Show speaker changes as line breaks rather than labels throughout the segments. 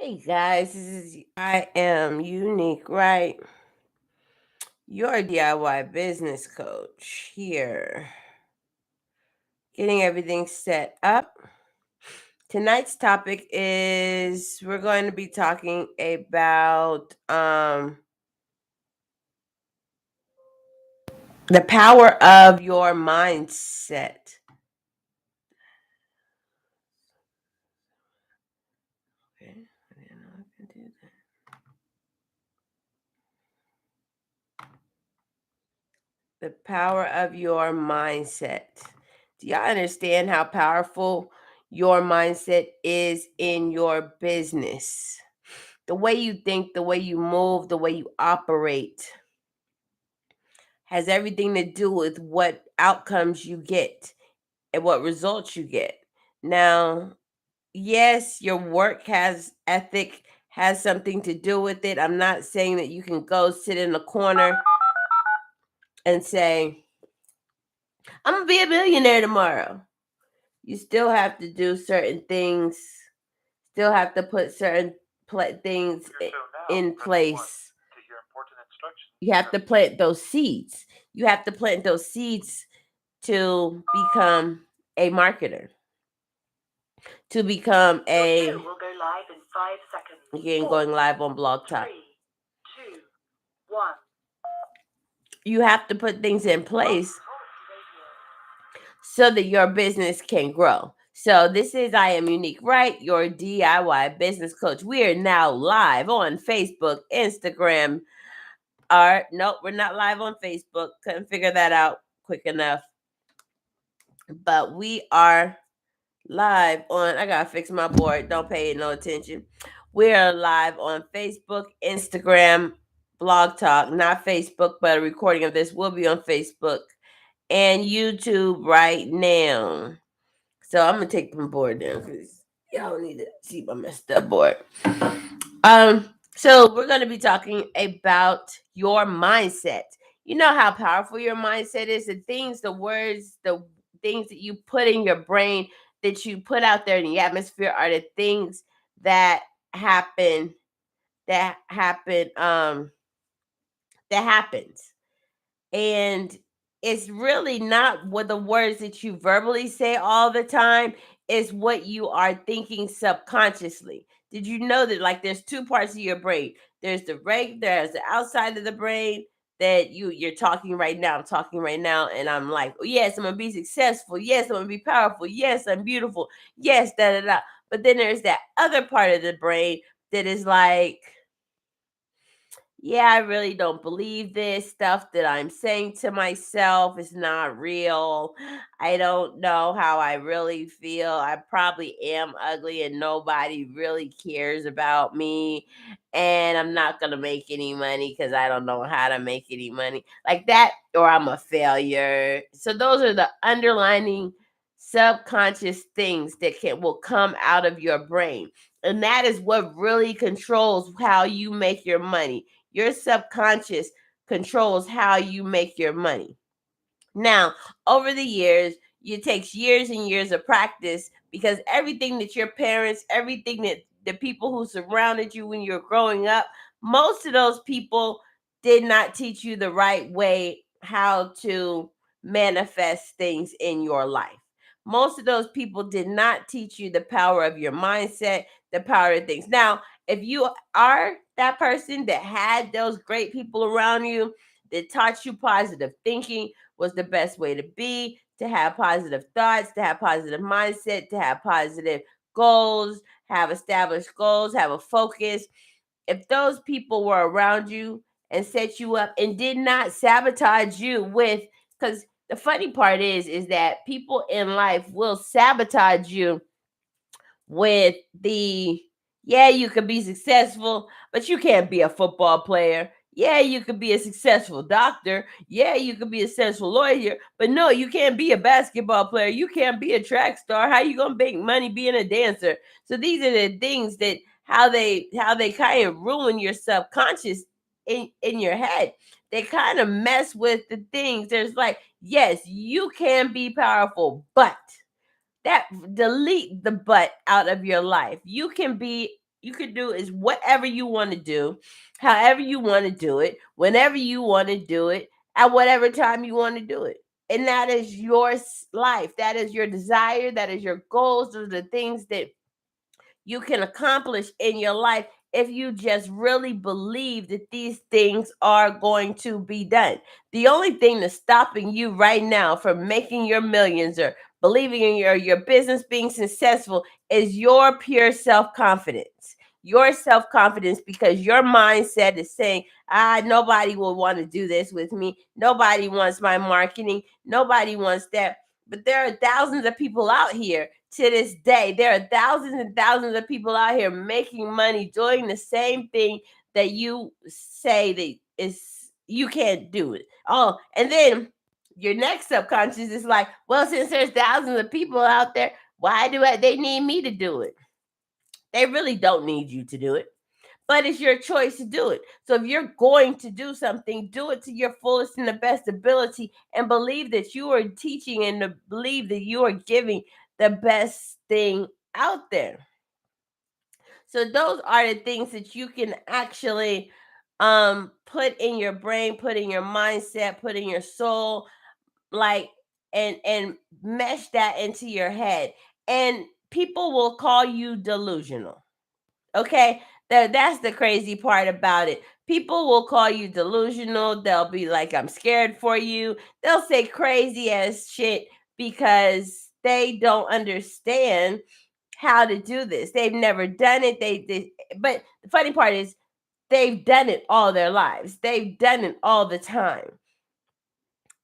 Hey guys, I am Unique, right? Your DIY business coach here, getting everything set up. Tonight's topic is we're going to be talking about the power of your mindset. Okay, I didn't know I could do that. The power of your mindset. Do y'all understand how powerful your mindset is in your business? The way you think, the way you move, the way you operate has everything to do with what outcomes you get and what results you get. Now, yes, your work has ethic, has something to do with it. I'm not saying that you can go sit in a corner and say, I'm going to be a billionaire tomorrow. You still have to do certain things, still have to put certain things in place. You have to plant those seeds. You have to plant those seeds to become a marketer, to become a.
Will go live in 5 seconds.
Again, going live on Blog Talk.
3, 2, 1.
You have to put things in place so that your business can grow. So this is I Am Unique, right? Your DIY business coach. We are now live on Facebook, Instagram. Nope, we're not live on Facebook. Couldn't figure that out quick enough. But we are live on, I gotta fix my board. Don't pay no attention. We are live on Facebook, Instagram, Blog Talk, not Facebook, but a recording of this will be on Facebook and YouTube right now. So I'm gonna take my board down because y'all need to see my messed up board. So we're gonna be talking about your mindset. You know how powerful your mindset is. The things, the words, the things that you put in your brain, that you put out there in the atmosphere, are the things that happen. That happen. That happens, and it's really not what the words that you verbally say all the time. It's what you are thinking subconsciously. Did you know that, like, there's two parts of your brain? There's the outside of the brain that you're talking right now. I'm talking right now, and I'm like, oh, yes, I'm gonna be successful. Yes, I'm gonna be powerful. Yes, I'm beautiful. Yes, da da da. But then there's that other part of the brain that is like, yeah, I really don't believe this stuff that I'm saying to myself is not real. I don't know how I really feel. I probably am ugly and nobody really cares about me. And I'm not going to make any money because I don't know how to make any money. Like that, or I'm a failure. So those are the underlining subconscious things that will come out of your brain. And that is what really controls how you make your money. Your subconscious controls how you make your money. Now, over the years, it takes years and years of practice because everything that your parents, everything that the people who surrounded you when you were growing up, most of those people did not teach you the right way how to manifest things in your life. Most of those people did not teach you the power of your mindset, the power of things. Now, if you are that person that had those great people around you that taught you positive thinking, was the best way to be, to have positive thoughts, to have positive mindset, to have positive goals, have established goals, have a focus. If those people were around you and set you up and did not sabotage you with, because the funny part is that people in life will sabotage you with the, yeah, you could be successful, but you can't be a football player. Yeah, you could be a successful doctor. Yeah, you could be a successful lawyer, but no, you can't be a basketball player. You can't be a track star. How you gonna make money being a dancer? So these are the things that how they kind of ruin your subconscious in your head. They kind of mess with the things. There's like, yes, you can be powerful, but that delete the but out of your life. You can be is whatever you want to do, however you want to do it, whenever you want to do it, at whatever time you want to do it. And that is your life. That is your desire. That is your goals. Those are the things that you can accomplish in your life if you just really believe that these things are going to be done. The only thing that's stopping you right now from making your millions or believing in your business being successful is your pure self-confidence. Your self-confidence, because your mindset is saying, nobody will want to do this with me. Nobody wants my marketing. Nobody wants that. But there are thousands of people out here to this day. There are thousands and thousands of people out here making money doing the same thing that you say that is you can't do it. Oh, and then your next subconscious is like, well, since there's thousands of people out there, why they need me to do it? They really don't need you to do it, but it's your choice to do it. So if you're going to do something, do it to your fullest and the best ability, and believe that you are teaching and believe that you are giving the best thing out there. So those are the things that you can actually put in your brain, put in your mindset, put in your soul, like, and mesh that into your head. And people will call you delusional. Okay, that's the crazy part about it. People will call you delusional. They'll be like, I'm scared for you. They'll say crazy ass shit because they don't understand how to do this. They've never done it. But the funny part is they've done it all their lives. They've done it all the time.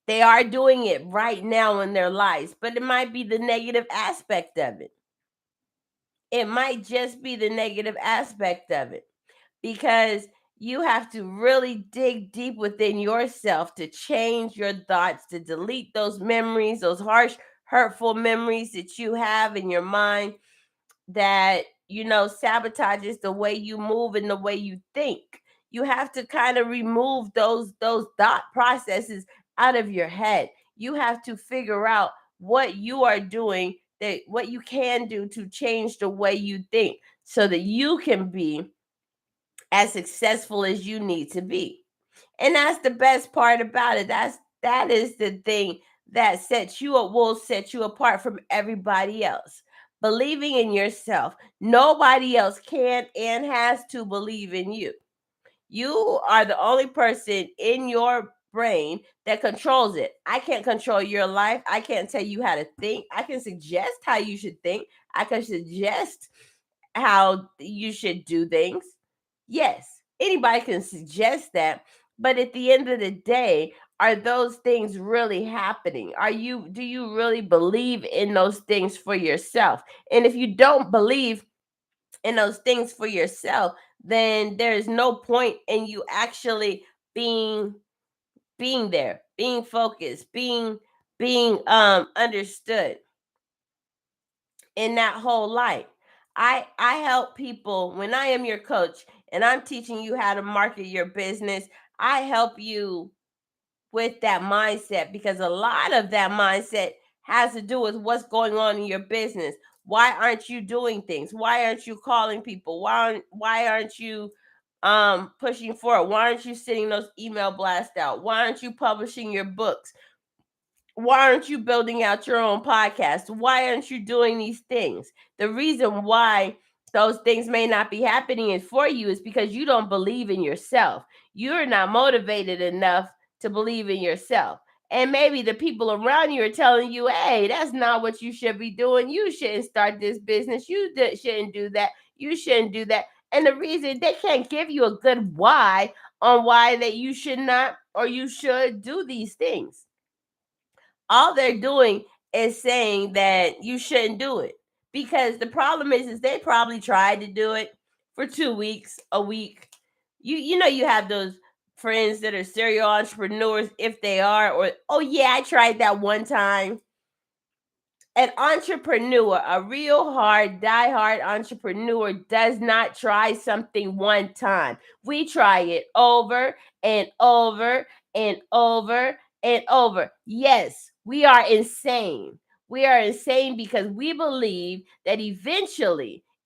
They are doing it right now in their lives, but it might be the negative aspect of it. It might just be the negative aspect of it, because you have to really dig deep within yourself to change your thoughts, to delete those memories, those harsh, hurtful memories that you have in your mind that, sabotages the way you move and the way you think. You have to kind of remove those thought processes out of your head. You have to figure out what you are doing, that what you can do to change the way you think, so that you can be as successful as you need to be. And that's the best part about it. That is the thing that sets you up, will set you apart from everybody else. Believing in yourself. Nobody else can and has to believe in you. You are the only person in your brain that controls it. I can't control your life. I can't tell you how to think. I can suggest how you should think. I can suggest how you should do things. Yes, anybody can suggest that, but at the end of the day, are those things really happening? Do you really believe in those things for yourself? And if you don't believe in those things for yourself, then there's no point in you actually being there, being focused, being understood in that whole light. I help people when I am your coach and I'm teaching you how to market your business. I help you with that mindset, because a lot of that mindset has to do with what's going on in your business. Why aren't you doing things? Why aren't you calling people? Why aren't you pushing forward? Why aren't you sending those email blasts out? Why aren't you publishing your books? Why aren't you building out your own podcast? Why aren't you doing these things? The reason why those things may not be happening is for you is because you don't believe in yourself. You're not motivated enough to believe in yourself. And maybe the people around you are telling you, hey, that's not what you should be doing. You shouldn't start this business. Shouldn't do that. You shouldn't do that. And the reason they can't give you a good why on why that you should not or you should do these things. All they're doing is saying that you shouldn't do it, because the problem is they probably tried to do it for 2 weeks, a week. You have those friends that are serial entrepreneurs, if they are, or, oh yeah, I tried that one time. An entrepreneur, a real hard, die-hard entrepreneur, does not try something one time. We try it over and over and over and over. Yes, we are insane. We are insane because we believe that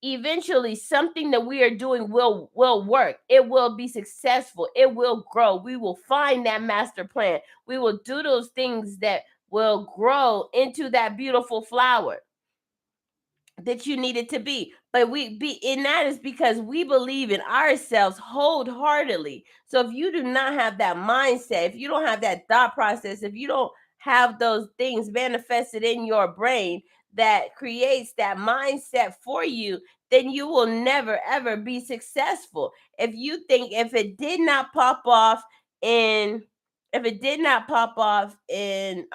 eventually something that we are doing will work. It will be successful. It will grow. We will find that master plan. We will do those things that will grow into that beautiful flower that you need it to be. But and that is because we believe in ourselves wholeheartedly. So if you do not have that mindset, if you don't have that thought process, if you don't have those things manifested in your brain that creates that mindset for you, then you will never ever be successful. If you think if it did not pop off in if it did not pop off in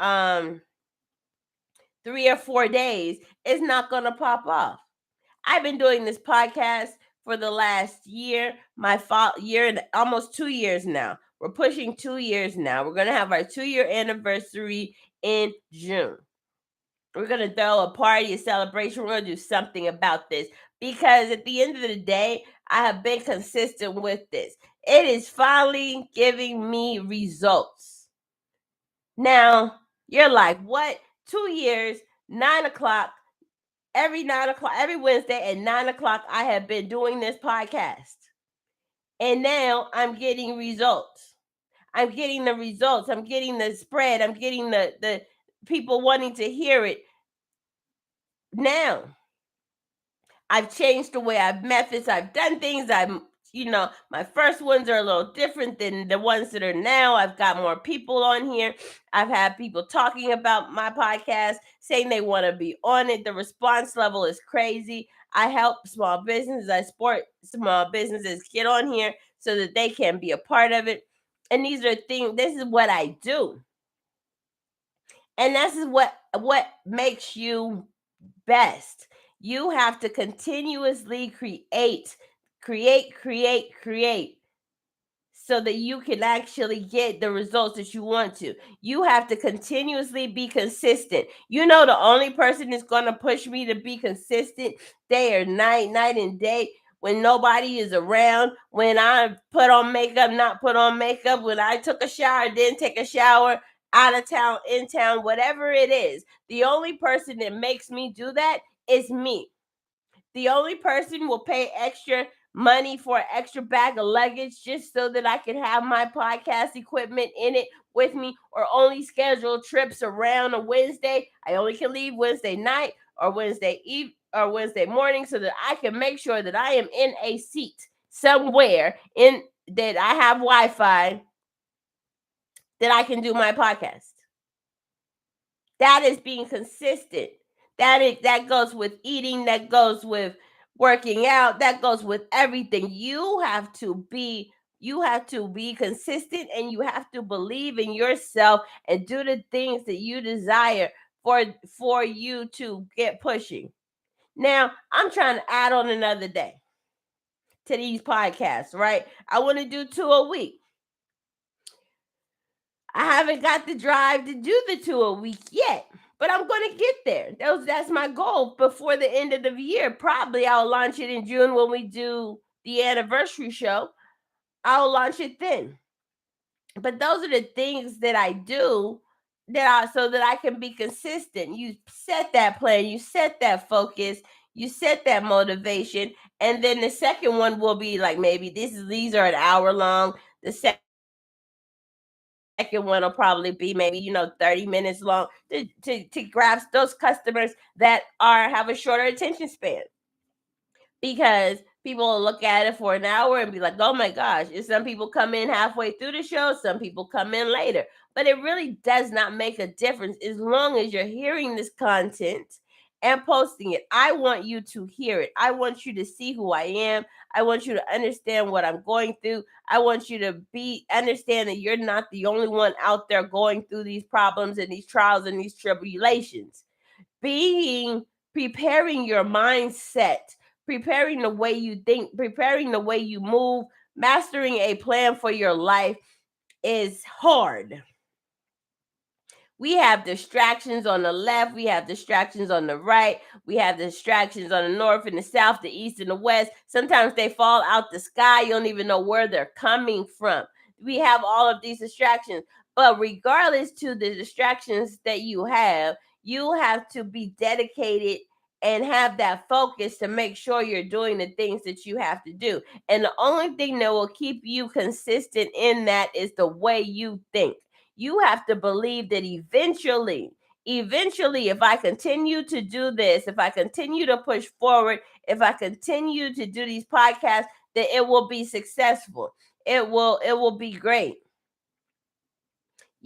3 or 4 days, it's not gonna pop off. I've been doing this podcast for the last year, year and almost 2 years now. We're pushing 2 years now. We're gonna have our 2 year anniversary in June. We're gonna throw a party, a celebration. We're gonna do something about this because at the end of the day, I have been consistent with this. It is finally giving me results. Now, you're like, what? 2 years, 9 o'clock, every 9 o'clock, every Wednesday at 9 o'clock, I have been doing this podcast. And now I'm getting results. I'm getting the results. I'm getting the spread. I'm getting the people wanting to hear it. Now, I've changed the way I've methods. I've done things. My first ones are a little different than the ones that are now. I've got more people on here. I've had people talking about my podcast, saying they want to be on it. The response level is crazy. I help small businesses. I support small businesses get on here so that they can be a part of it. And these are things. This is what I do, and this is what makes you best. You have to continuously create so that you can actually get the results that you want to. You have to continuously be consistent. You know, the only person that's going to push me to be consistent day or night and day, when nobody is around, when I put on makeup, not put on makeup, when I took a shower, didn't take a shower, out of town, in town, whatever it is. The only person that makes me do that is me. The only person will pay extra money for an extra bag of luggage just so that I can have my podcast equipment in it with me, or only schedule trips around a Wednesday. I only can leave Wednesday night or Wednesday eve or Wednesday morning so that I can make sure that I am in a seat somewhere in that I have Wi-Fi that I can do my podcast. That is being consistent. That goes with eating, that goes with working out, that goes with everything. You have to be consistent, and you have to believe in yourself and do the things that you desire for you to get pushing. Now, I'm trying to add on another day to these podcasts, right? I want to do 2 a week. I haven't got the drive to do the 2 a week yet, but I'm going to get there. That's my goal before the end of the year. Probably I'll launch it in June when we do the anniversary show. I'll launch it then. But those are the things that I do so that I can be consistent. You set that plan, you set that focus, you set that motivation, and then the second one will be like, maybe these are an hour long. The second one will probably be maybe 30 minutes long to grasp those customers that have a shorter attention span, because people will look at it for an hour and be like, oh my gosh. And some people come in halfway through the show, some people come in later, but it really does not make a difference as long as you're hearing this content and posting it. I want you to hear it. I want you to see who I am. I want you to understand what I'm going through. I want you to understand that you're not the only one out there going through these problems and these trials and these tribulations. Preparing your mindset, preparing the way you think, preparing the way you move, mastering a plan for your life is hard. We have distractions on the left, we have distractions on the right, we have distractions on the north and the south, the east and the west. Sometimes they fall out the sky, you don't even know where they're coming from. We have all of these distractions, but regardless to the distractions that you have to be dedicated and have that focus to make sure you're doing the things that you have to do. And the only thing that will keep you consistent in that is the way you think. You have to believe that eventually, if I continue to do this, if I continue to push forward, if I continue to do these podcasts, that it will be successful. It will be great.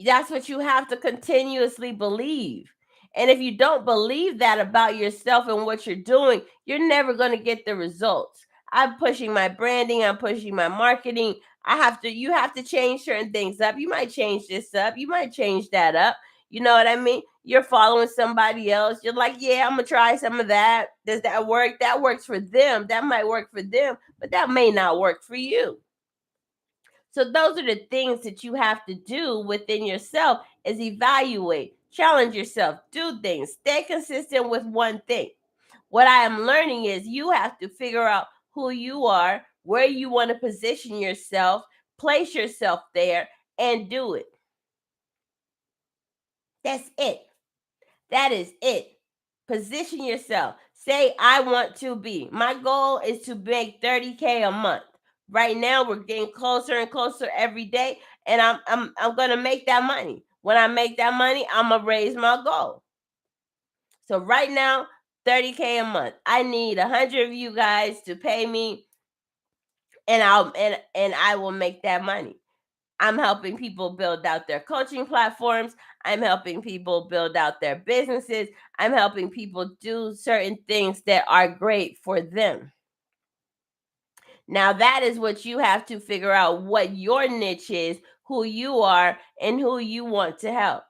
That's what you have to continuously believe. And if you don't believe that about yourself and what you're doing, you're never going to get the results. I'm pushing my branding, I'm pushing my marketing. You have to change certain things up. You might change this up, you might change that up. You know what I mean? You're following somebody else. You're like, yeah, I'm going to try some of that. Does that work? That works for them. That might work for them, but that may not work for you. So those are the things that you have to do within yourself is evaluate, challenge yourself, do things, stay consistent with one thing. What I am learning is you have to figure out who you are, where you want to position yourself, place yourself there, and do it. That's it. That is it. Position yourself. Say, I want to be. My goal is to make 30K a month. Right now, we're getting closer and closer every day, and I'm gonna make that money. When I make that money, I'm gonna raise my goal. So right now, 30K a month. I need 100 of you guys to pay me, and I will make that money. I'm helping people build out their coaching platforms. I'm helping people build out their businesses. I'm helping people do certain things that are great for them. Now, that is what you have to figure out what your niche is, who you are, and who you want to help.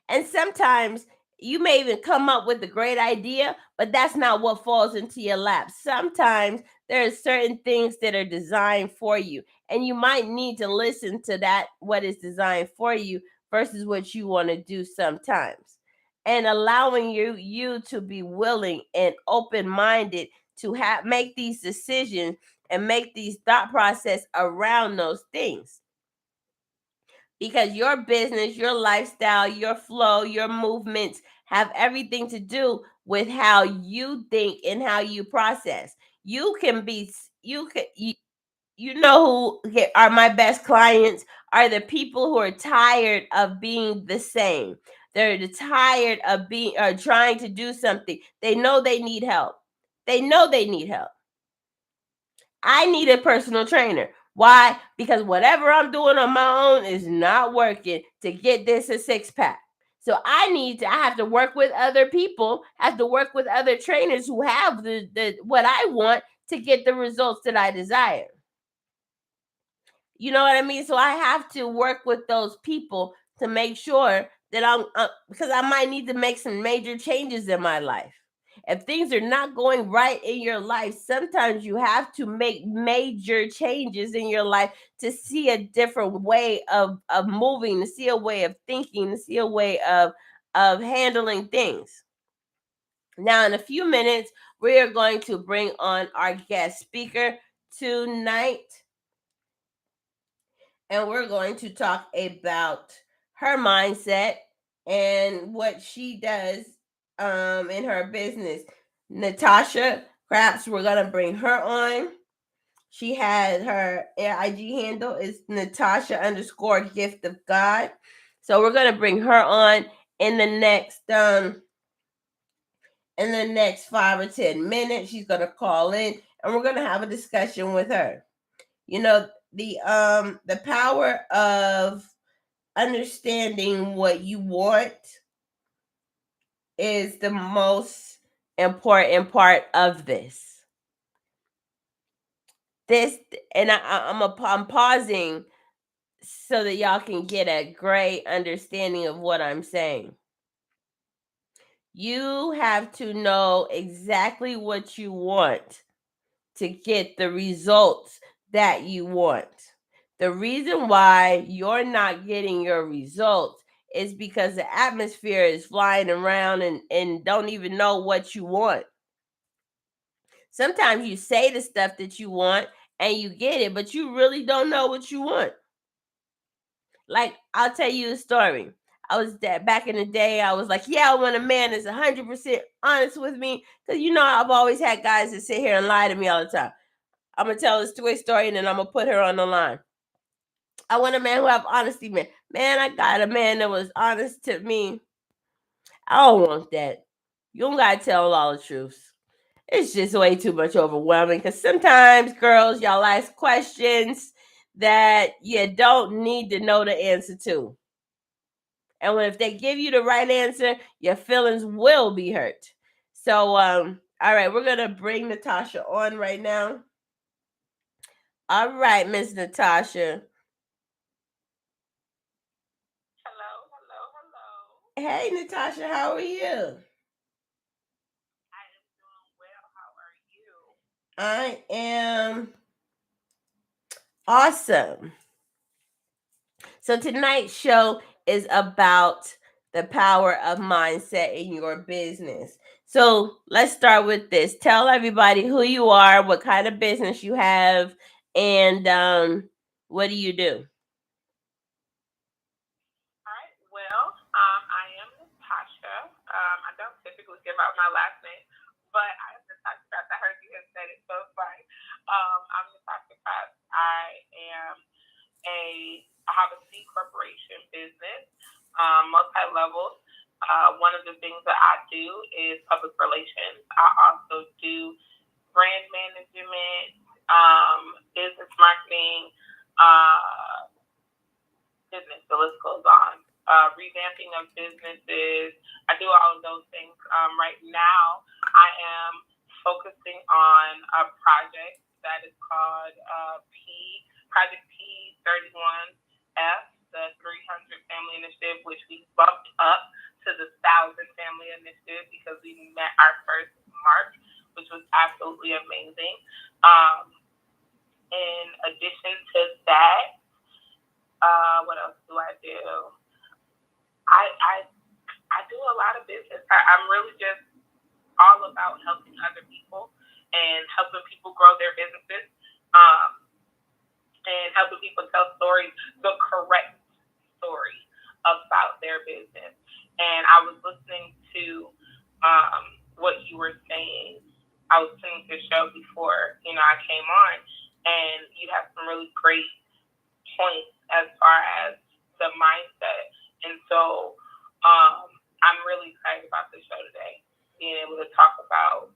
And sometimes you may even come up with a great idea, but that's not what falls into your lap. Sometimes there are certain things that are designed for you, and you might need to listen to that, what is designed for you, versus what you want to do sometimes. And allowing you to be willing and open-minded to make these decisions and make these thought process around those things, because your business, your lifestyle, your flow, your movements have everything to do with how you think and how you process. You can be you can you know who are my best clients are the people who are tired of being the same. They're tired of being or trying to do something. They know they need help. They know they need help. I need a personal trainer. Why? Because whatever I'm doing on my own is not working to get this a six pack. So I have to work with other people, have to work with other trainers who have the what I want to get the results that I desire. You know what I mean? So I have to work with those people to make sure that because I might need to make some major changes in my life. If things are not going right in your life, sometimes you have to make major changes in your life to see a different way of moving, to see a way of thinking, to see a way of handling things. Now, in a few minutes, we are going to bring on our guest speaker tonight, and we're going to talk about her mindset and what she does in her business. Natasha Craps, we're gonna bring her on. She has her IG handle is Natasha _ gift of God. So we're gonna bring her on in the next 5 or 10 minutes. She's gonna call in and we're gonna have a discussion with her. You know, the power of understanding what you want is the most important part of this. And I'm pausing so that y'all can get a great understanding of what I'm saying. You have to know exactly what you want to get the results that you want. The reason why you're not getting your results is because the atmosphere is flying around and don't even know what you want. Sometimes you say the stuff that you want and you get it, but you really don't know what you want. Like, I'll tell you a story. I was that back in the day. I was like, yeah, I want a man that's 100% honest with me, because I've always had guys that sit here and lie to me all the time. I'm gonna tell this story and then I'm gonna put her on the line. I want a man who have honesty, man. Man, I got a man that was honest to me. I don't want that. You don't gotta tell all the truths. It's just way too much overwhelming, because sometimes girls, y'all ask questions that you don't need to know the answer to. And if they give you the right answer, your feelings will be hurt. So, all right, we're gonna bring Natasha on right now. All right, Miss Natasha.
Hello, hello, hello.
Hey, Natasha, how are you?
I am doing well. How are you?
I am awesome. So tonight's show is about the power of mindset in your business. So let's start with this. Tell everybody who you are, what kind of business you have, and what do you do?
All right. Well, I am Natasha. I don't typically give out my last name, but I'm Natasha Pratt. I heard you had said it, so it's fine. I'm Natasha Pratt. I have a C corporation business, multi-level. One of the things that I do is public relations. I also do brand management, business marketing, uh, business. The list goes on. Revamping of businesses. I do all of those things. Right now, I am focusing on a project that is called Project P31F, the 300 Family Initiative, which we bumped up to the 1,000 Family Initiative because we met our first mark, which was absolutely amazing. In addition to that, what else do I do? I do a lot of business. I'm really just all about helping other people and helping people grow their businesses, and helping people tell stories, the correct story about their business. And I was listening to what you were saying. I was listening to the show before I came on, and you have some really great points as far as the mindset. And so I'm really excited about the show today, being able to talk about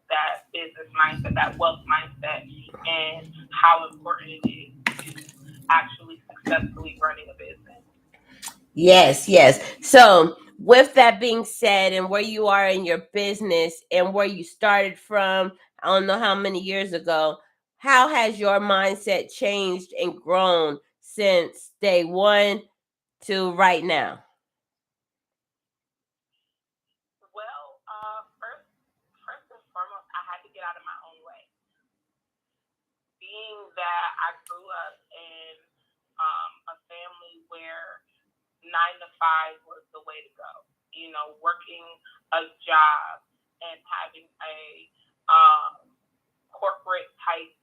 that business mindset, that wealth mindset, and how important it is to actually successfully running a business.
Yes, yes. So, with that being said, and where you are in your business and where you started from, I don't know how many years ago, how has your mindset changed and grown since day one to right now?
Well, first and foremost, I had to get out of my own way. Being that I grew up in a family where 9 to 5 was the way to go. Working a job and having a corporate type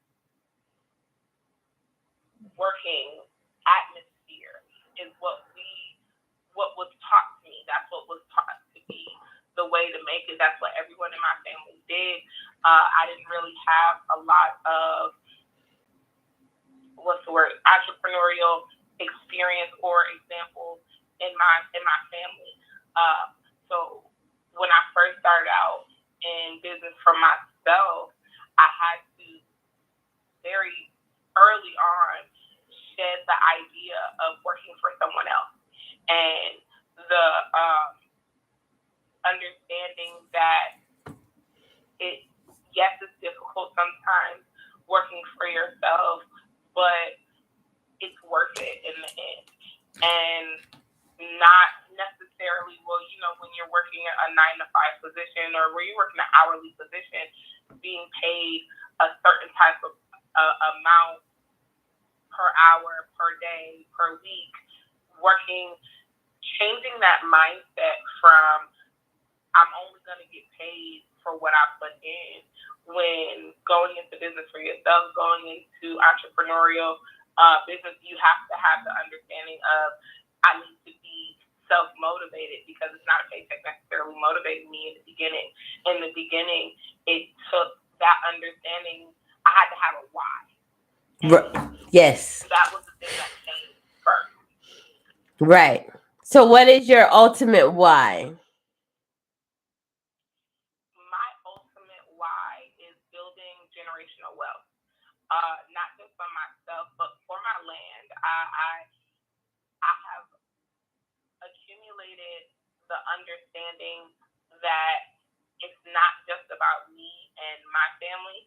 working atmosphere is what was taught to me. That's what was taught to be the way to make it. That's what everyone in my family did. I didn't really have a lot of entrepreneurial experience or examples in my family. So when I first started out in business for myself, I had to very early on shed the idea of working for someone else, and the understanding that it's difficult sometimes working for yourself, but it's worth it in the end. And not necessarily, when you're working a 9 to 5 position, or where you're working an hourly position, being paid a certain type of amount per hour, per day, per week, changing that mindset from I'm only going to get paid for what I put in. When going into business for yourself, going into entrepreneurial business, you have to have the understanding of I need to be self-motivated because it's not a paycheck necessarily motivating me in the beginning. In the beginning, it took that understanding. I had to have a why.
Yes.
That was the thing that changed first.
Right. So what is your ultimate why?
My ultimate why is building generational wealth. Not just for myself, but for my land. I have accumulated the understanding that it's not just about me and my family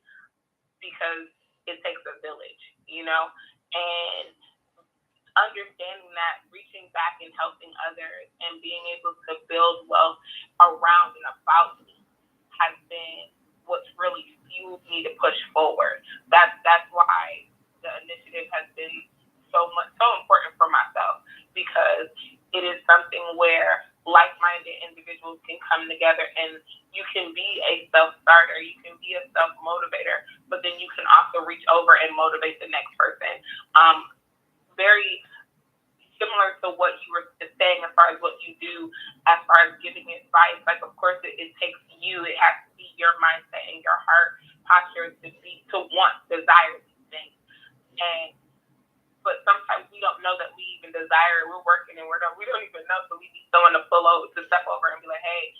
because it takes a village, and understanding that reaching back and helping others and being able to build wealth around and about me has been what's really fueled me to push forward. That's why the initiative has been so important for myself, because it is something where like-minded individuals can come together and you can be a self-starter, you can be a self-motivator, but then you can also reach over and motivate the next person. Very similar to what you were saying as far as what you do, as far as giving advice. Like, of course, it takes you. It has to be your mindset and your heart posture to want, desire these things. But sometimes we don't know that we even desire it. We're working and we don't even know. So we need someone to step over and be like, hey,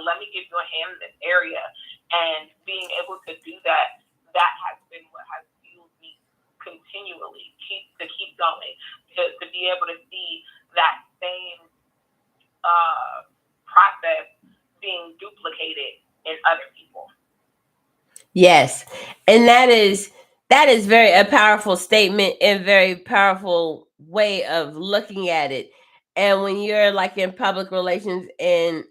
let me give you a hand in this area. And being able to do that has been what has fueled me continually to keep going, to be able to see that same process being duplicated in other people.
Yes. And that is a powerful statement and very powerful way of looking at it. And when you're like in public relations and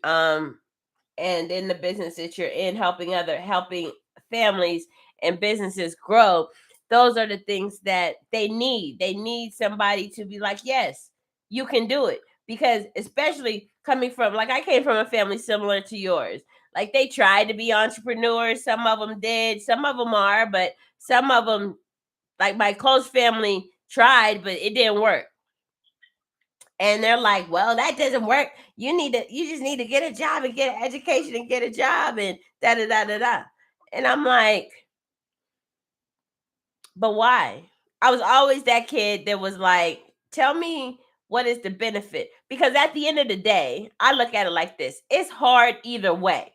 in the business that you're in, helping families and businesses grow, those are the things that they need. They need somebody to be like, yes, you can do it. Because especially coming from, like, I came from a family similar to yours. Like, they tried to be entrepreneurs. Some of them did. Some of them are, but some of them, like my close family, tried, but it didn't work. And they're like, well, that doesn't work. You just need to get a job and get an education and get a job and da da da da da. And I'm like, but why? I was always that kid that was like, tell me what is the benefit? Because at the end of the day, I look at it like this. It's hard either way.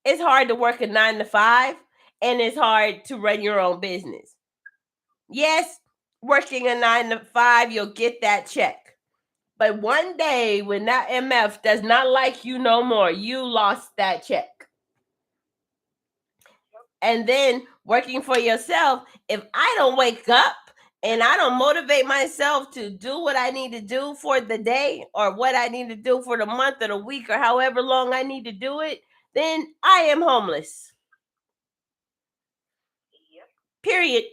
It's hard to work a 9 to 5, and it's hard to run your own business. Yes, working a 9 to 5, you'll get that check. But one day when that MF does not like you no more, you lost that check. And then working for yourself, if I don't wake up and I don't motivate myself to do what I need to do for the day or what I need to do for the month or the week or however long I need to do it, then I am homeless. Period.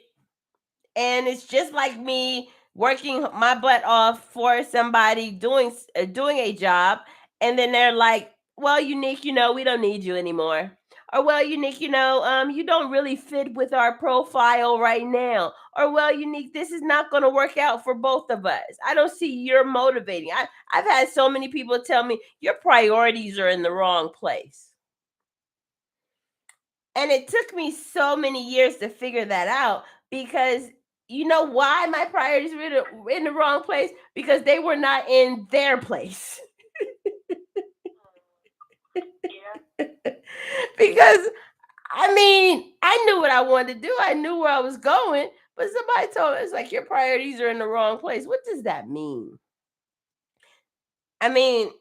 And it's just like me working my butt off for somebody doing a job, and then they're like, well, Unique, we don't need you anymore. Or, well, Unique, you don't really fit with our profile right now. Or, well, Unique, this is not going to work out for both of us. I don't see you're motivating. I've had so many people tell me your priorities are in the wrong place. And it took me so many years to figure that out, because you know why my priorities were in the wrong place? Because they were not in their place. Because, I knew what I wanted to do. I knew where I was going. But somebody told me, it's like, your priorities are in the wrong place. What does that mean? I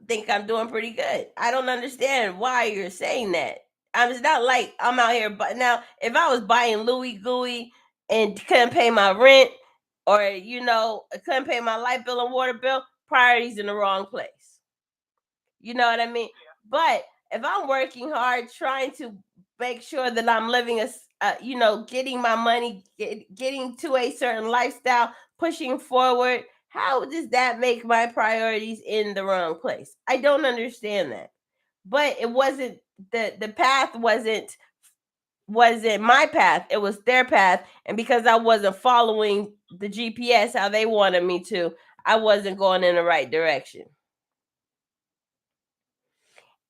think I'm doing pretty good. I don't understand why you're saying that. It's not like I'm out here, but now if I was buying Louis Gooey and couldn't pay my rent, or couldn't pay my light bill and water bill, priorities in the wrong place. You know what I mean? But if I'm working hard, trying to make sure that I'm living getting my money, getting to a certain lifestyle, pushing forward, how does that make my priorities in the wrong place? I don't understand that. But it wasn't the path wasn't my path. It was their path. And because I wasn't following the GPS how they wanted me to, I wasn't going in the right direction.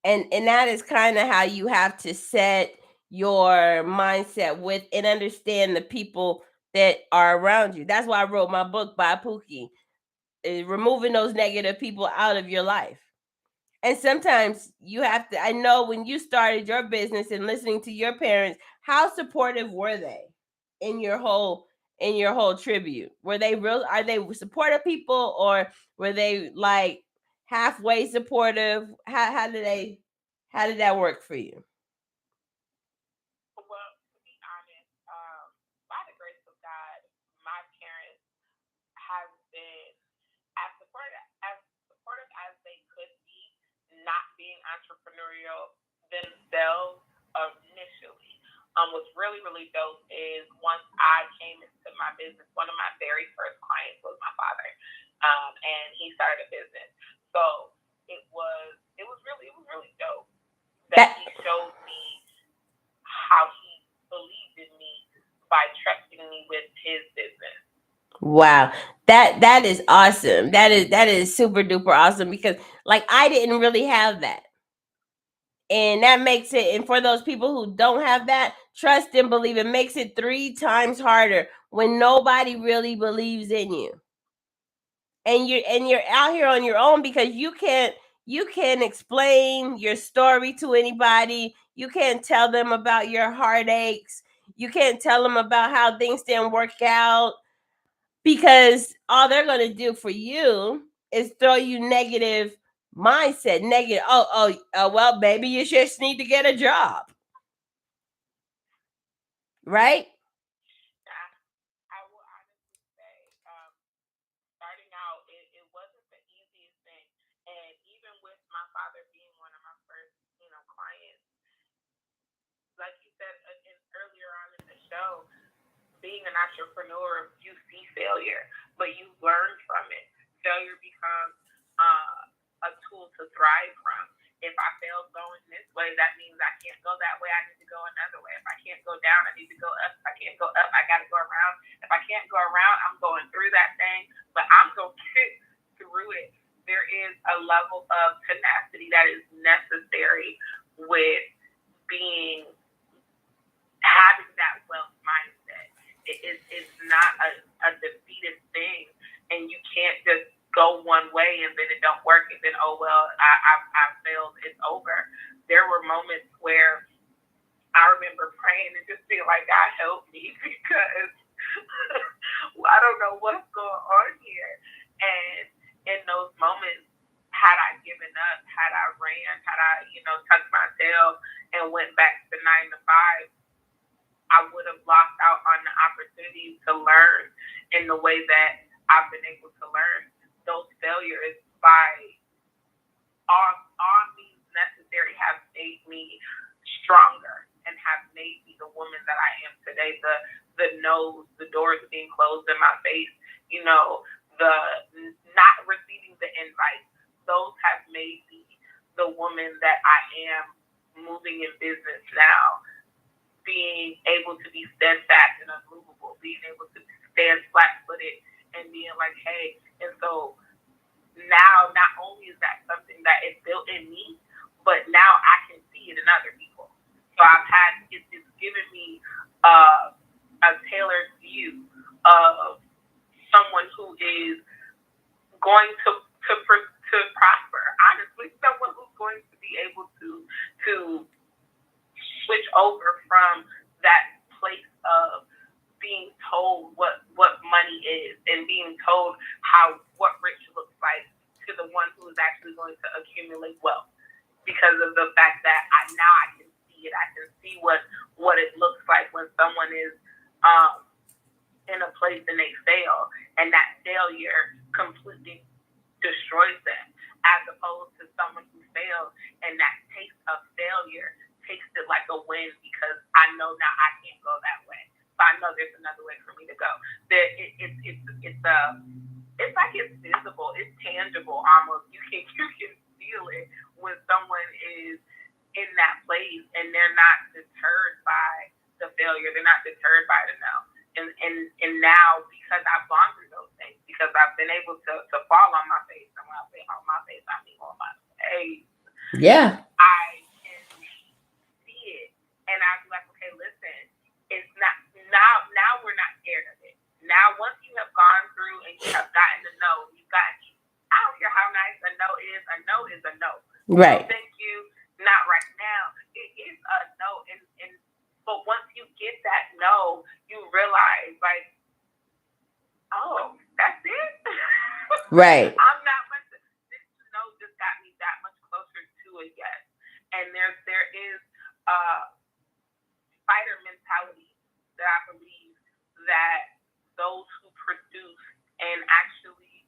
And that is kind of how you have to set your mindset with and understand the people that are around you. That's why I wrote my book by Pookie, removing those negative people out of your life. And sometimes you have to, I know when you started your business and listening to your parents, how supportive were they in your whole tribute? Were they real, are they supportive people, or were they like halfway supportive? How did that work for you?
Well, to be honest, by the grace of God, my parents have been as supportive as they could be, not being entrepreneurial themselves initially. What's really, really dope is once I came into my business, one of my very first clients was my father, and he started a business. So it was really dope that
That
he showed me how he believed in me by trusting me with his business.
Wow. That is awesome. That is super duper awesome, because like I didn't really have that. And that makes it, and for those people who don't have that, trust and believe, it makes it 3 times harder when nobody really believes in you. And you're out here on your own, because you can't explain your story to anybody. You can't tell them about your heartaches. You can't tell them about how things didn't work out, because all they're going to do for you is throw you negative mindset, negative. Well, maybe you just need to get a job, right?
I will honestly say, starting out, it wasn't the easiest thing. And even with my father being one of my first, clients, like you said earlier on in the show, being an entrepreneur, you see failure, but you learn from it. Failure becomes a tool to thrive from. If I failed going this way, that means I can't go that way. I need to go another way. If I can't go down, I need to go up. If I can't go up, I got to go around. If I can't go around, I'm going through that thing, but I'm going to get through it. There is a level of tenacity that is necessary with being having that wealth mindset. It's not a defeatist thing, and you can't just go one way and then it don't work, and then, oh well, I failed, it's over. There were moments where I remember praying and just being like, God help me, because I don't know what's going on here. And in those moments, had I given up, had I ran, had I, tucked my tail and went back to 9 to 5, I would have lost out on the opportunity to learn in the way that I've been able to learn. Those failures, by all means necessary, have made me stronger and have made me the woman that I am today. The no's, the doors being closed in my face, the not receiving the invite, those have made me the woman that I am moving in business now. Being able to be steadfast and unmovable, being able to stand flat-footed and being like, hey, and so now not only is that something that is built in me, but now I can see it in other people. So it's given me a tailored view of someone who is going to prosper. Honestly, someone who's going to be able to switch over from that place of being told what money is and being told what rich looks like, to the one who is actually going to accumulate wealth, because of the fact that I can see it. I can see what it looks like when someone is in a place and they fail, and that failure completely destroys them, as opposed to someone who failed and that taste of failure takes it like a win, because I know now I can't go that way. So I know there's another way for me to go. It's like it's visible, it's tangible almost. You can feel it when someone is in that place and they're not deterred by the failure, they're not deterred by the no. And now, because I've gone through those things, because I've been able to fall on my face, and when I say on my face, I mean on my face.
Yeah.
I
Right.
Thank you. Not right now. It is a no, and but once you get that no, you realize like, oh, that's it.
Right.
I'm not much. This no just got me that much closer to a yes. And there is a fighter mentality that I believe that those who produce and actually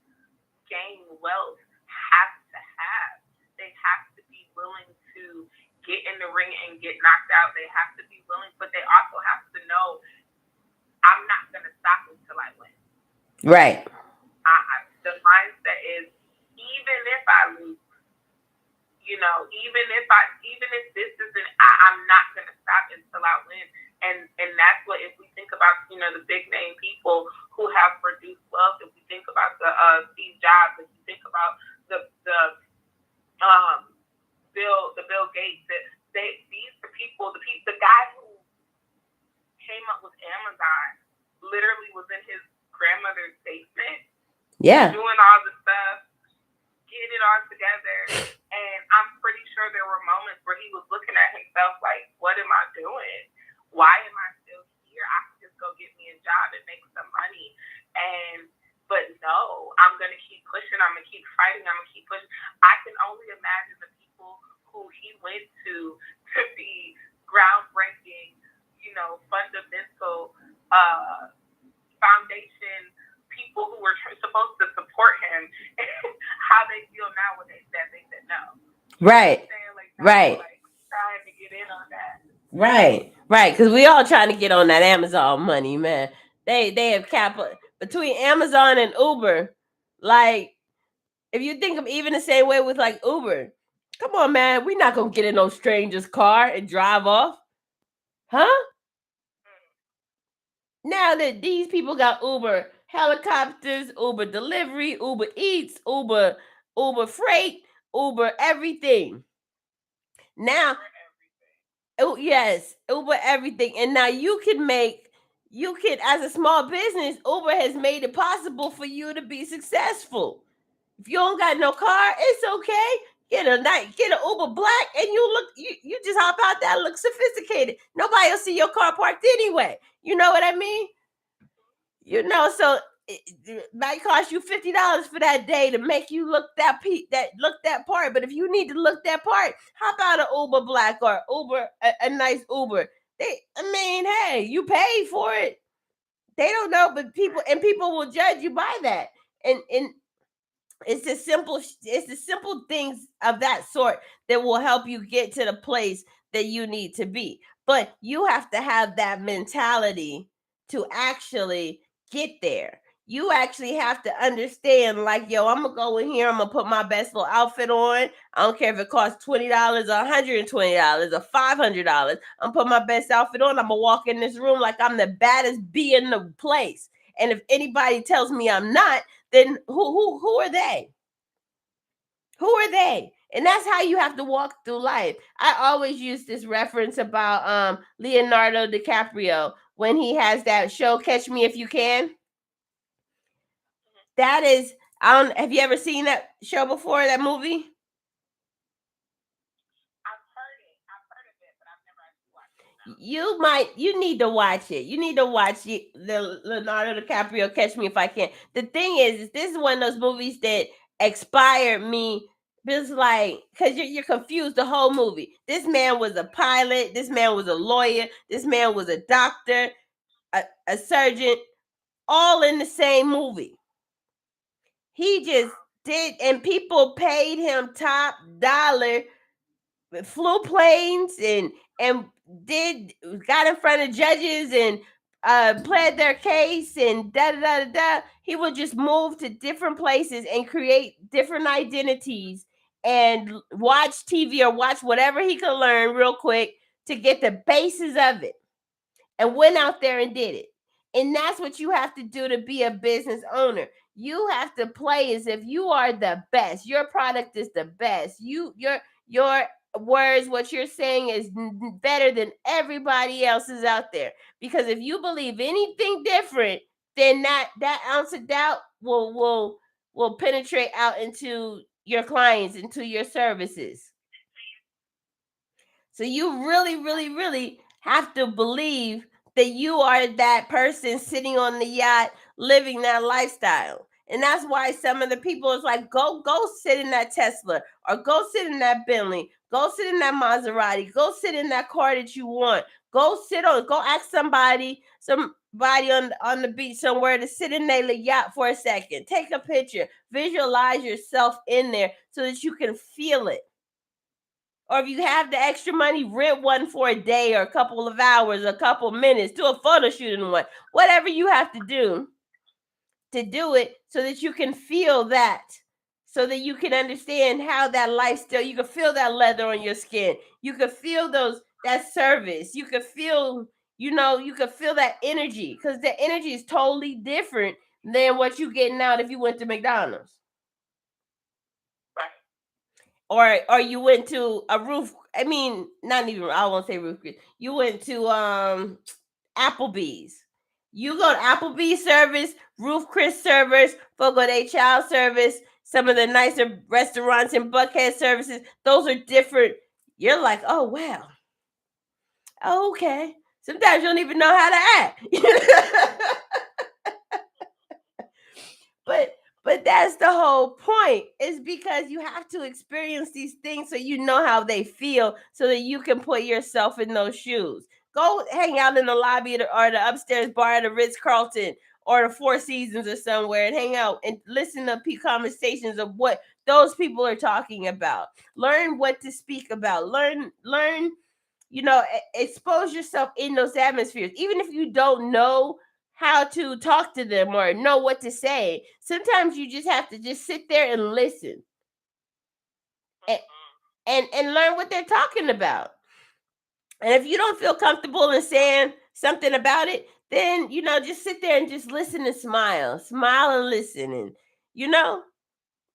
gain wealth have to have. They have to be willing to get in the ring and get knocked out. They have to be willing, but they also have to know I'm not going to stop until I win.
Right.
The mindset is even if I lose, even if this isn't, I'm not going to stop until I win. And that's what, if we think about, the big name people who have produced wealth, if we think about the Steve Jobs, if we think about the Bill Gates, these are people, the guy who came up with Amazon literally was in his grandmother's basement.
Yeah.
Doing all the stuff, getting it all together. And I'm pretty sure there were moments where he was looking at himself like, what am I doing? Why am I still here? I can just go get me a job and make some money. But no, I'm going to keep pushing. I'm going to keep fighting. I'm going to keep pushing. I can only imagine the people who he went to be groundbreaking, fundamental foundation people who were supposed to support him, how they feel now when they said no.
Right. Right.
Like trying to get in on that.
Right. Right. Because we all trying to get on that Amazon money, man. They have capital between Amazon and Uber. Like, if you think of even the same way with like Uber, come on, man, we're not gonna get in no stranger's car and drive off, huh? Now that these people got Uber helicopters, Uber delivery, Uber Eats, Uber Freight, Uber everything. Now, oh yes, Uber everything, and now you can as a small business, Uber has made it possible for you to be successful. If you don't got no car, it's okay. Get an Uber Black, and you just hop out there, look sophisticated. Nobody will see your car parked anyway. You know what I mean? So it might cost you $50 for that day to make you look that part. But if you need to look that part, hop out an Uber Black or Uber a nice Uber. Hey, you paid for it. They don't know, but people will judge you by that. And it's the simple things of that sort that will help you get to the place that you need to be. But you have to have that mentality to actually get there. You actually have to understand, like, yo, I'm gonna go in here, I'm gonna put my best little outfit on. I don't care if it costs $20 or $120 or $500. I'm put my best outfit on. I'm gonna walk in this room like I'm the baddest bee in the place. And if anybody tells me I'm not, then who are they? Who are they? And that's how you have to walk through life. I always use this reference about Leonardo DiCaprio when he has that show Catch Me If You Can. That is, have you ever seen that show before, that movie? You need to watch it. You need to watch the Leonardo DiCaprio Catch Me If I Can. The thing is this is one of those movies that expired me. Just like, because you're confused the whole movie. This man was a pilot. This man was a lawyer. This man was a doctor, a surgeon, all in the same movie. He just did, and people paid him top dollar, flew planes and got in front of judges and pled their case and da da da da. He would just move to different places and create different identities and watch TV or watch whatever he could learn real quick to get the basis of it, and went out there and did it. And that's what you have to do to be a business owner. You have to play as if you are the best. Your product is the best. Your words, what you're saying is better than everybody else's out there. Because if you believe anything different, then that ounce of doubt will penetrate out into your clients, into your services. So you really, really, really have to believe that you are that person sitting on the yacht living that lifestyle. And that's why some of the people is like, go sit in that Tesla, or go sit in that Bentley, go sit in that Maserati, go sit in that car that you want. Go ask somebody on the beach somewhere to sit in their yacht for a second. Take a picture, visualize yourself in there so that you can feel it. Or if you have the extra money, rent one for a day or a couple of hours, a couple of minutes, do a photo shoot in one. Whatever you have to do it so that you can feel that, so that you can understand how that lifestyle, you can feel that leather on your skin. You can feel that service. You can feel, you can feel that energy, because the energy is totally different than what you getting out if you went to McDonald's. Or you went to a roof. I mean, not even. I won't say roof. You went to Applebee's. You go to Applebee's service, Roof Chris service, Fogo de Chao service, some of the nicer restaurants in Buckhead services. Those are different. You're like, oh wow, oh, okay. Sometimes you don't even know how to act. But that's the whole point, is because you have to experience these things so you know how they feel, so that you can put yourself in those shoes. Go hang out in the lobby or the upstairs bar at the Ritz-Carlton or the Four Seasons or somewhere, and hang out and listen to conversations of what those people are talking about. Learn what to speak about. Learn, expose yourself in those atmospheres. Even if you don't know how to talk to them or know what to say, sometimes you just have to just sit there and listen and learn what they're talking about. And if you don't feel comfortable in saying something about it, then just sit there and just listen and smile and listen. And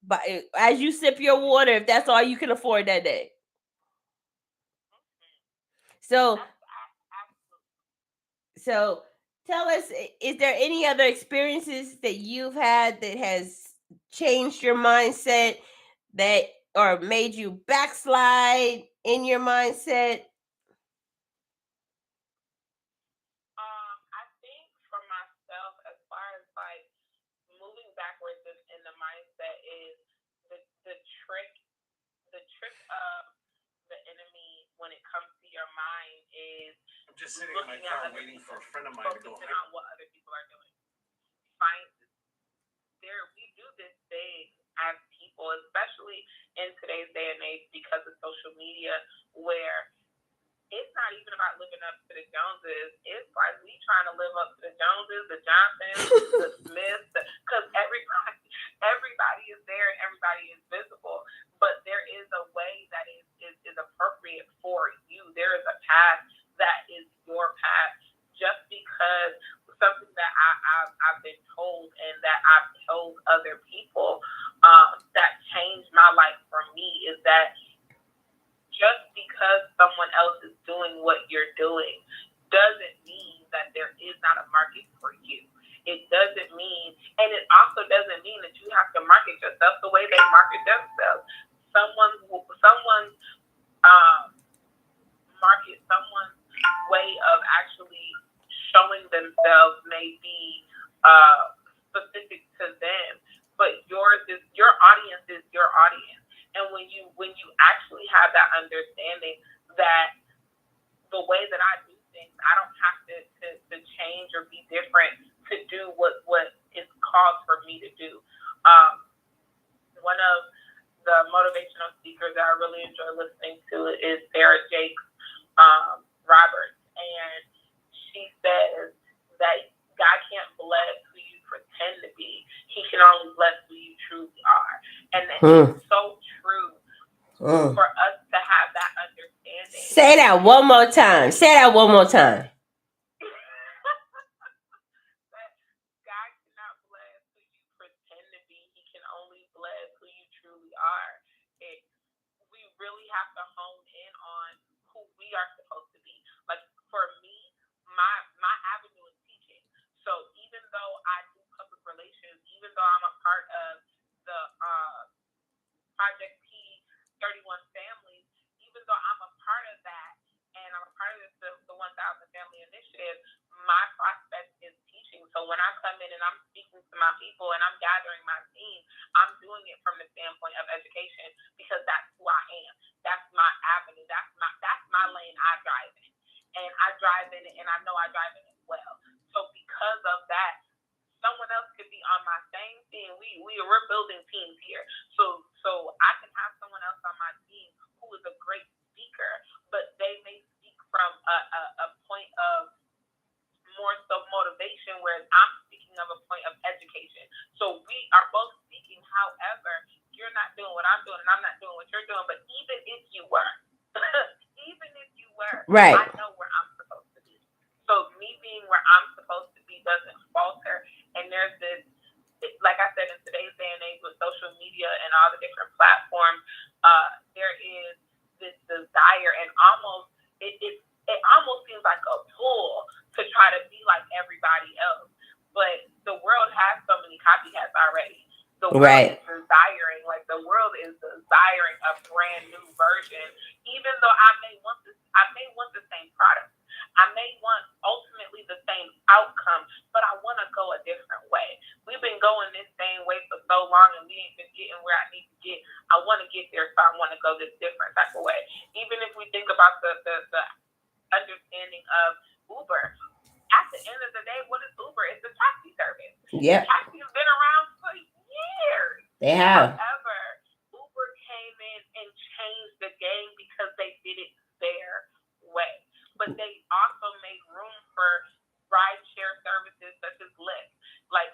but as you sip your water, if that's all you can afford that day. So tell us, is there any other experiences that you've had that has changed your mindset, that or made you backslide in your mindset?
I think for myself, as far as like moving backwards in the mindset, is the trick of the enemy when it comes to your mind is
I'm just sitting in my car waiting for a friend of mine to go.
Focusing on what other people are doing. We do this thing as people, especially in today's day and age, because of social media, where it's not even about living up to the Joneses. It's like we trying to live up to the Joneses, the Johnsons, the Smiths, because everybody is there and everybody is visible. But there is a way that is appropriate for you. There is a path that is your path. Just because something that I've been told and that I've told other people that changed my life for me is that just because someone else is doing what you're doing doesn't mean that there is not a market for you. It doesn't mean, and it also doesn't mean that you have to market yourself the way they market themselves. Someone's market, someone's way of actually showing themselves may be specific to them, but your audience is your audience. And when you actually have that understanding that the way that I do things, I don't have to change or be different to do what is called for me to do. One of the motivational speakers that I really enjoy listening to is Sarah Jakes Roberts, and she says that God can't bless who you pretend to be. He can only bless who you truly are. And it's so true for us to have that understanding.
Say that one more time.
God cannot bless who you pretend to be. He can only bless who you truly are. We really have to hone in on who we are supposed to be. Like for me, my avenue is teaching. So even though I do public relations, even though I'm a part of the Project P 31 family, even though I'm a part of that, in and I'm speaking to my people and I'm gathering my team, I'm doing it from the standpoint of education because that's who I am. That's my avenue. That's my lane I drive in. And I drive in it and I know I drive in it well. So because of that, someone else could be on my same team. We're building teams here. So I can have someone else on my team who is a great speaker, but they may speak from a point of more so motivation, whereas I'm speaking of a point of education. So we are both speaking. However, you're not doing what I'm doing, and I'm not doing what you're doing. But even if you were,
right,
I know where I'm supposed to be. So me being where I'm supposed to be doesn't falter. And there's this, like I said, in today's day and age with social media and all the different platforms, there is this desire and almost it almost seems like a pull to try to be like everybody else. But the world has so many copycats already. The world
right,
is desiring a brand new version. Even though I may want the same product. I may want ultimately the same outcome, but I want to go a different way. We've been going this same way for so long and we ain't been getting where I need to get. I want to get there, so I want to go this different type of way. Even if we think about the understanding of Uber, at the end of the day, what is Uber? It's a taxi service.
yep,
Taxi has been around for years.
they have.
However, Uber came in and changed the game because they did it their way. But they also made room for ride-share services such as Lyft. Like,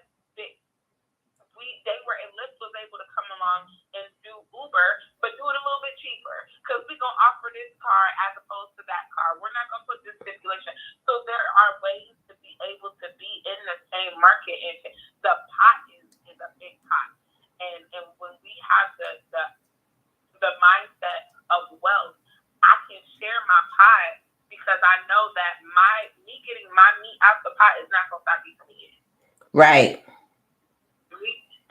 Lyft was able to come along and do Uber, but do it a little bit cheaper because we're going to offer this car as opposed to that car. We're not going to put this stipulation. So there are ways to be able to be in the same market. And the pot is a big pot. And when we have the mindset of wealth, I can share my pie because I know that me getting my meat out the pot is not going to stop you from eating.
Right.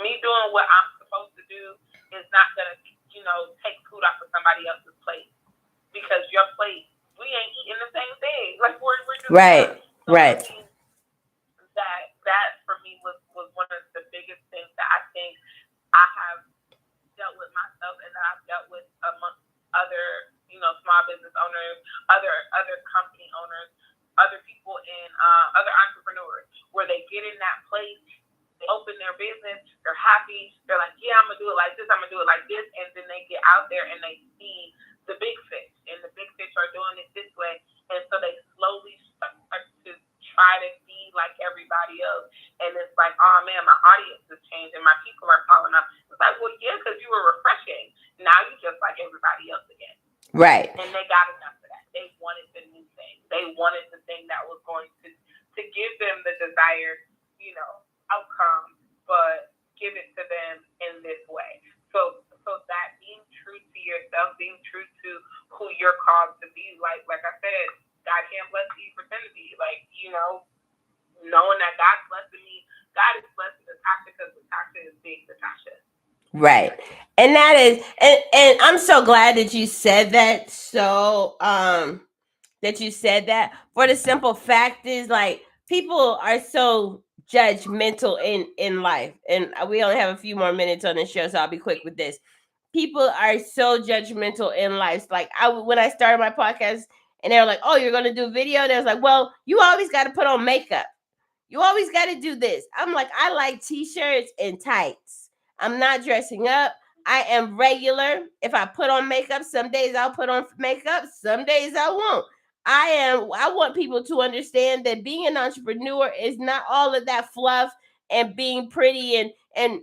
Me doing what I'm supposed to do is not going to, take food off of somebody else's plate because your plate, we ain't eating the same thing. Like we're doing
right,
so
right.
I mean, that for me was one of the biggest things that I think I have dealt with myself and that I've dealt with amongst other, small business owners, other company owners, other people in other entrepreneurs, where they get in that place, they open their business, they're happy, they're like, yeah, I'm gonna do it like this, I'm gonna do it like this, and then they get out there and they see the big fish, and the big fish are doing it this way, and so they slowly start to try to be like everybody else, and it's like, oh man, my audience is changing, my people are following up. It's like, well, yeah, because you were refreshing. Now you just like everybody else again.
Right.
And they got enough of that. They wanted the new thing. They wanted the thing that was going to give them the desired, outcome, but give it to them in this way. So that being true to yourself, being true to who you're called to be, like I said, God can't bless you for sin to be. Like, knowing that God's blessing me, God is blessing Natasha because Natasha is big Natasha.
Right. And that is, and I'm so glad that you said that. So, that you said that, for the simple fact is, like, people are so judgmental in life, and we only have a few more minutes on the show, so I'll be quick with this. People are so judgmental in life. Like, when I started my podcast and they were like, oh, you're gonna do video, they was like, well, you always got to put on makeup, you always got to do this. I'm like, I like t-shirts and tights. I'm not dressing up. I am regular. If I put on makeup, some days I'll put on makeup, some days I won't. I want people to understand that being an entrepreneur is not all of that fluff and being pretty and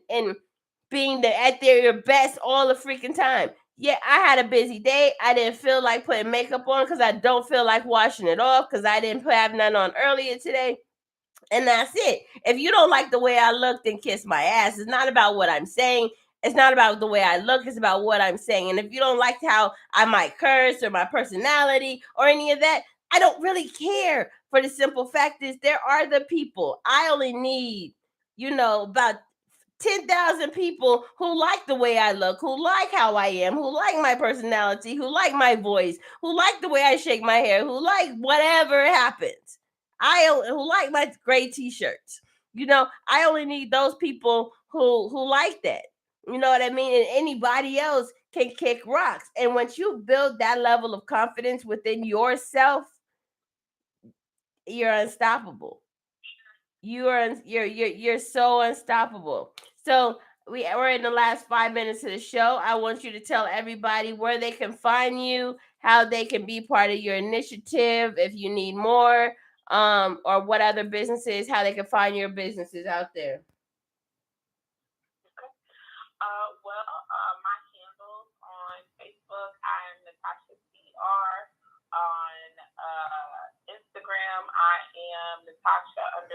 being at your best all the freaking time. Yeah, I had a busy day. I didn't feel like putting makeup on because I don't feel like washing it off because I didn't have none on earlier today. And that's it. If you don't like the way I look, then kiss my ass. It's not about what I'm saying. It's not about the way I look. It's about what I'm saying. And if you don't like how I might curse or my personality or any of that, I don't really care. For the simple fact is, there are the people. I only need, about 10,000 people who like the way I look, who like how I am, who like my personality, who like my voice, who like the way I shake my hair, who like whatever happens. Who like my gray t-shirts. I only need those people who like that. You know what I mean? And anybody else can kick rocks. And once you build that level of confidence within yourself, you're unstoppable. You're so unstoppable. So we're in the last 5 minutes of the show. I want you to tell everybody where they can find you, how they can be part of your initiative, if you need more, or what other businesses, how they can find your businesses out there.
My handles on Facebook, I'm Natasha CR. On Instagram, I am Natasha _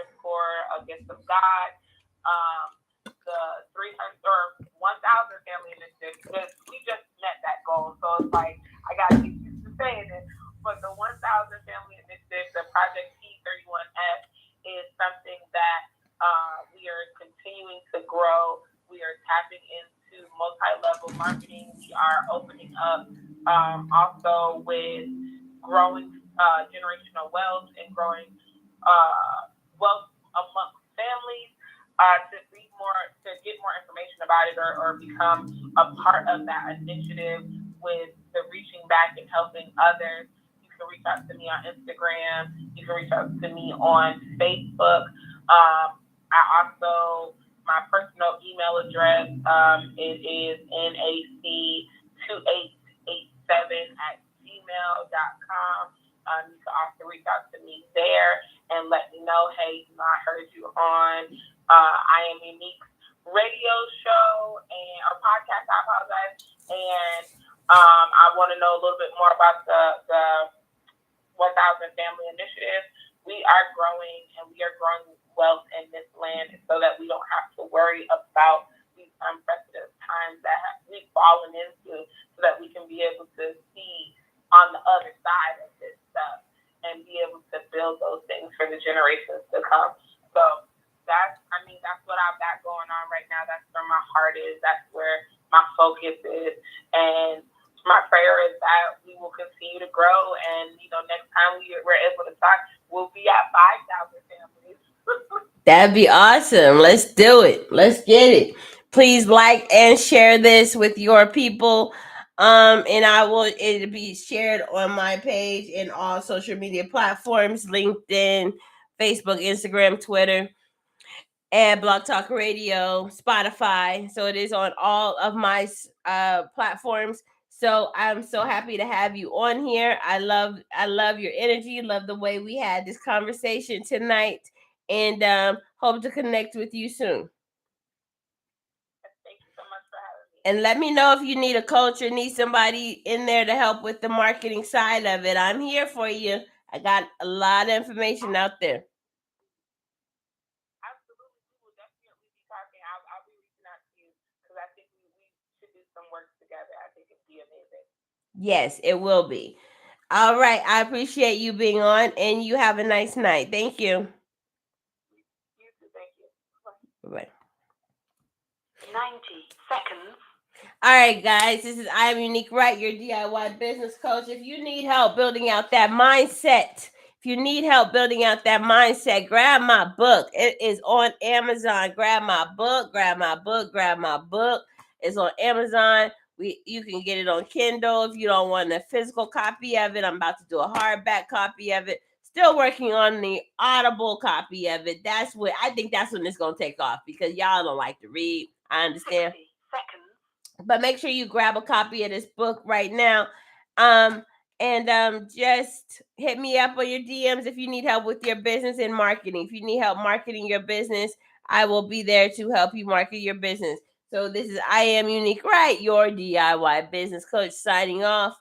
Gift of God. The 300 or 1,000 family initiative, because we just met that goal. So it's like, I got to get used to saying it. But the 1,000 family initiative, the Project P31F, is something that we are continuing to grow. We are tapping into multi-level marketing. We are opening up also with growing generational wealth and growing wealth amongst families. To get more information about it or become a part of that initiative with the reaching back and helping others, you can reach out to me on Instagram. You can reach out to me on Facebook. My personal email address, it is nac2887@gmail.com. You can also reach out to me there and let me know, hey, I heard you on I Am Unique radio show or podcast, I apologize. And I want to know a little bit more about the 1,000 Family Initiative. We are growing, and we are growing wealth in this land so that we don't have to worry about these unprecedented times that we've fallen into, so that we can be able to see on the other side of this stuff and be able to build those things for the generations to come. So that's what I've got going on right now. That's where my heart is. That's where my focus is. And my prayer is that we will continue to grow. And, next time we're able to talk, we'll be at 5,000 families.
That'd be awesome. Let's do it. Let's get it. Please like and share this with your people. And it'll be shared on my page and all social media platforms, LinkedIn, Facebook, Instagram, Twitter, and Blog Talk Radio, Spotify. So it is on all of my platforms. So I'm so happy to have you on here. I love your energy. Love the way we had this conversation tonight, and hope to connect with you soon.
Thank you so much for having me.
And let me know if you need a coach or need somebody in there to help with the marketing side of it. I'm here for you. I got a lot of information out there.
Absolutely. We will definitely be talking. I'll be reaching out to you because I think we should do some work together. I think it'd be amazing.
Yes, it will be. All right. I appreciate you being on, and you have a nice night. Thank you.
You too. Thank you.
Bye-bye.
90 seconds.
All right, guys. This is I Am Unique Wright, your DIY business coach. If you need help building out that mindset, grab my book. It is on Amazon. Grab my book. It's on Amazon. You can get it on Kindle if you don't want a physical copy of it. I'm about to do a hardback copy of it. Still working on the Audible copy of it. I think that's when it's gonna take off, because y'all don't like to read. I understand.
60 seconds.
But make sure you grab a copy of this book right now. And just hit me up on your DMs if you need help with your business and marketing. If you need help marketing your business, I will be there to help you market your business. So this is I Am Unique Wright, your DIY business coach, signing off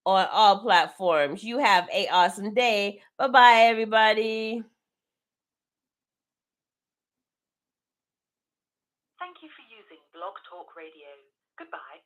on all platforms. You have an awesome day. Bye-bye, everybody.
Thank you for using Blog Talk Radio. Goodbye.